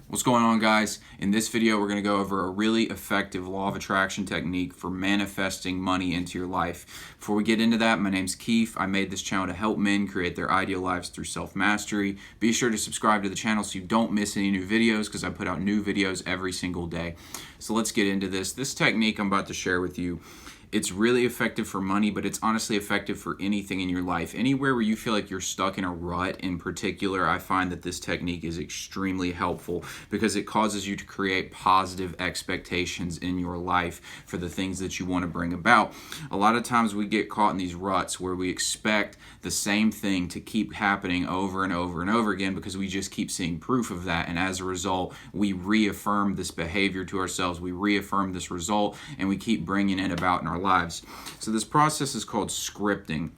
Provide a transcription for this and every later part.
What's going on, guys? In this video, we're going to go over a really effective law of attraction technique for manifesting money into your life. Before we get into that, my name's Keith. I made this channel to help men create their ideal lives through self-mastery. Be sure to subscribe to the channel so you don't miss any new videos because I put out new videos every single day. So let's get into this. This technique I'm about to share with you, it's really effective for money, but it's honestly effective for anything in your life. Anywhere where you feel like you're stuck in a rut in particular, I find that this technique is extremely helpful because it causes you to create positive expectations in your life for the things that you want to bring about. A lot of times we get caught in these ruts where we expect the same thing to keep happening over and over and over again because we just keep seeing proof of that. And as a result, we reaffirm this behavior to ourselves, we reaffirm this result, and we keep bringing it about in our lives. So this process is called scripting,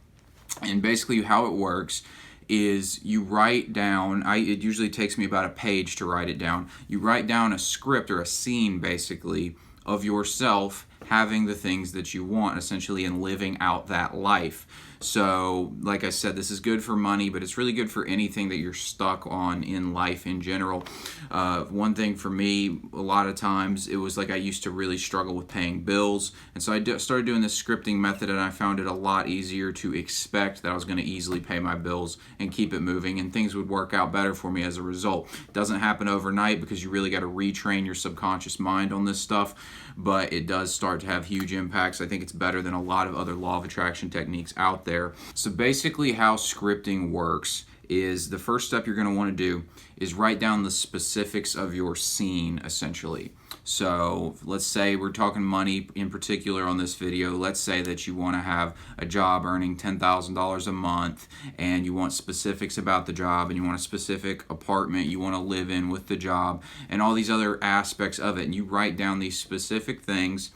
and basically how it works is you write down, it usually takes me about a page to write it down. You write down a script or a scene basically of yourself having the things that you want essentially and living out that life. So like I said, this is good for money, but it's really good for anything that you're stuck on in life in general. One thing for me, a lot of times it was like I used to really struggle with paying bills, and so I started doing this scripting method, and I found it a lot easier to expect that I was going to easily pay my bills and keep it moving, and things would work out better for me as a result. It doesn't happen overnight because you really got to retrain your subconscious mind on this stuff, but it does start to have huge impacts. I think it's better than a lot of other law of attraction techniques out there. So basically how scripting works is the first step you're going to want to do is write down the specifics of your scene essentially. So let's say we're talking money in particular on this video. Let's say that you want to have a job earning $10,000 a month, and you want specifics about the job, and you want a specific apartment you want to live in with the job, and all these other aspects of it. And you write down these specific things,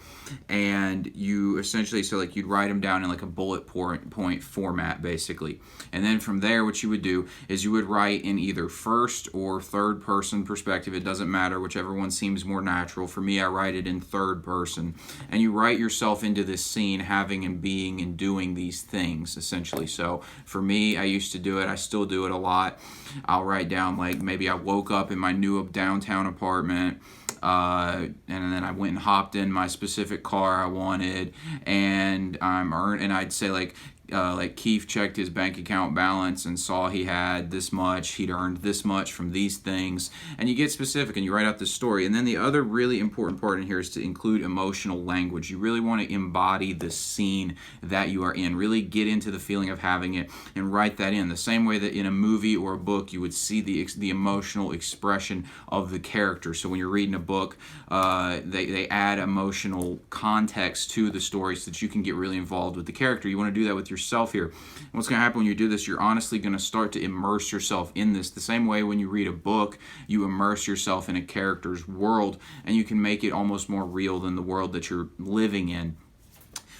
and you essentially, so like you'd write them down in like a bullet point format basically. And then from there, what you would do is you would write in either first or third person perspective. It doesn't matter, whichever one seems more natural. For me, I write it in third person, and you write yourself into this scene having and being and doing these things essentially. So for me, I used to do it, I still do it a lot. I'll write down like maybe I woke up in my new downtown apartment, and then I went and hopped in my specific car I wanted, and I'd say like Keith checked his bank account balance and saw he had this much, he'd earned this much from these things, and you get specific and you write out the story. And then the other really important part in here is to include emotional language. You really want to embody the scene that you are in, really get into the feeling of having it and write that in the same way that in a movie or a book you would see the emotional expression of the character. So when you're reading a book, they add emotional context to the story so that you can get really involved with the character. You want to do that with yourself here. And what's going to happen when you do this, you're honestly going to start to immerse yourself in this. The same way when you read a book, you immerse yourself in a character's world, and you can make it almost more real than the world that you're living in.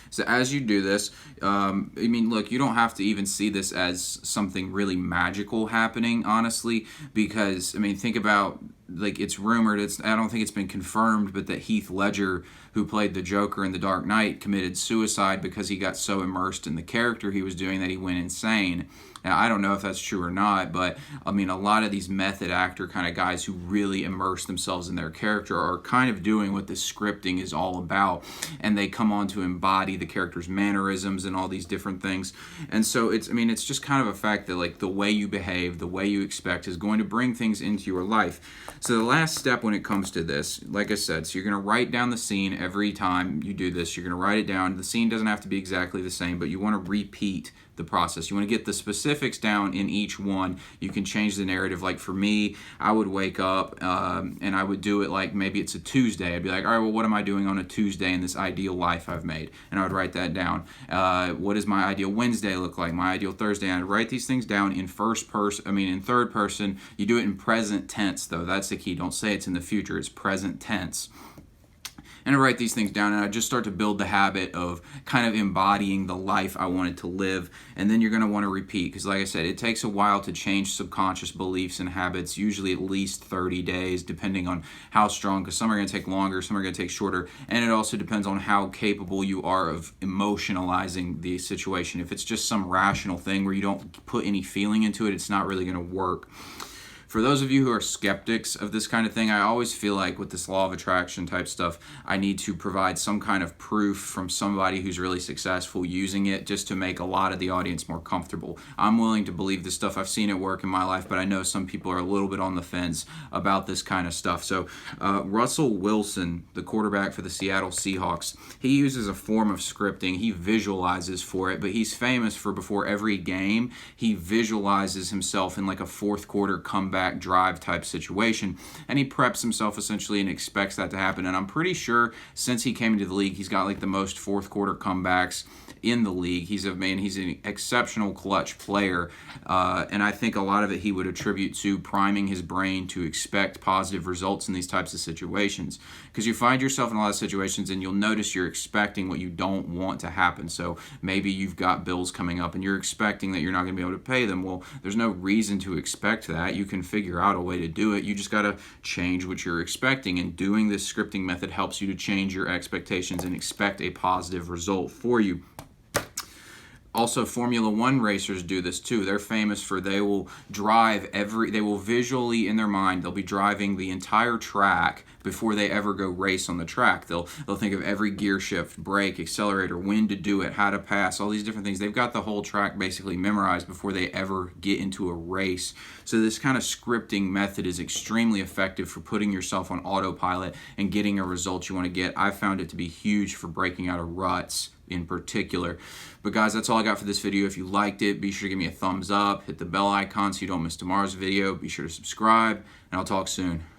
So as you do this, look, you don't have to even see this as something really magical happening, honestly, because, think about, like, it's rumored, I don't think it's been confirmed, but that Heath Ledger, who played the Joker in The Dark Knight, committed suicide because he got so immersed in the character he was doing that he went insane. Now, I don't know if that's true or not, but a lot of these method actor kind of guys who really immerse themselves in their character are kind of doing what this scripting is all about, and they come on to embody the character's mannerisms and all these different things. And so it's just kind of a fact that like the way you behave, the way you expect is going to bring things into your life. So the last step when it comes to this, like I said, so you're going to write down the scene every time you do this. You're going to write it down. The scene doesn't have to be exactly the same, but you want to repeat the process. You want to get the specifics down in each one. You can change the narrative. Like for me, I would wake up and I would do it like maybe it's a Tuesday. I'd be like, all right, well, what am I doing on a Tuesday in this ideal life I've made? And I would write that down. What does my ideal Wednesday look like? My ideal Thursday? And I'd write these things down in in third person. You do it in present tense though. That's the key. Don't say it's in the future. It's present tense. And I write these things down, and I just start to build the habit of kind of embodying the life I wanted to live. And then you're going to want to repeat, because like I said, it takes a while to change subconscious beliefs and habits, usually at least 30 days, depending on how strong, because some are going to take longer, some are going to take shorter, and it also depends on how capable you are of emotionalizing the situation. If it's just some rational thing where you don't put any feeling into it, it's not really going to work. For those of you who are skeptics of this kind of thing, I always feel like with this law of attraction type stuff, I need to provide some kind of proof from somebody who's really successful using it just to make a lot of the audience more comfortable. I'm willing to believe this stuff. I've seen it work in my life, but I know some people are a little bit on the fence about this kind of stuff. So Russell Wilson, the quarterback for the Seattle Seahawks, he uses a form of scripting. He visualizes for it, but he's famous for before every game, he visualizes himself in like a fourth quarter comeback drive type situation, and he preps himself essentially and expects that to happen. And I'm pretty sure since he came into the league, he's got like the most fourth quarter comebacks in the league. He's an exceptional clutch player, and I think a lot of it he would attribute to priming his brain to expect positive results in these types of situations, because you find yourself in a lot of situations and you'll notice you're expecting what you don't want to happen. So maybe you've got bills coming up and you're expecting that you're not going to be able to pay them. Well, there's no reason to expect that. You can figure out a way to do it. You just got to change what you're expecting, and doing this scripting method helps you to change your expectations and expect a positive result for you. Also, Formula One racers do this too. They're famous for they will visually in their mind, they'll be driving the entire track before they ever go race on the track. They'll think of every gear shift, brake, accelerator, when to do it, how to pass, all these different things. They've got the whole track basically memorized before they ever get into a race. So this kind of scripting method is extremely effective for putting yourself on autopilot and getting a result you want to get. I found it to be huge for breaking out of ruts in particular. But guys, that's all I got for this video. If you liked it, be sure to give me a thumbs up, hit the bell icon so you don't miss tomorrow's video. Be sure to subscribe, and I'll talk soon.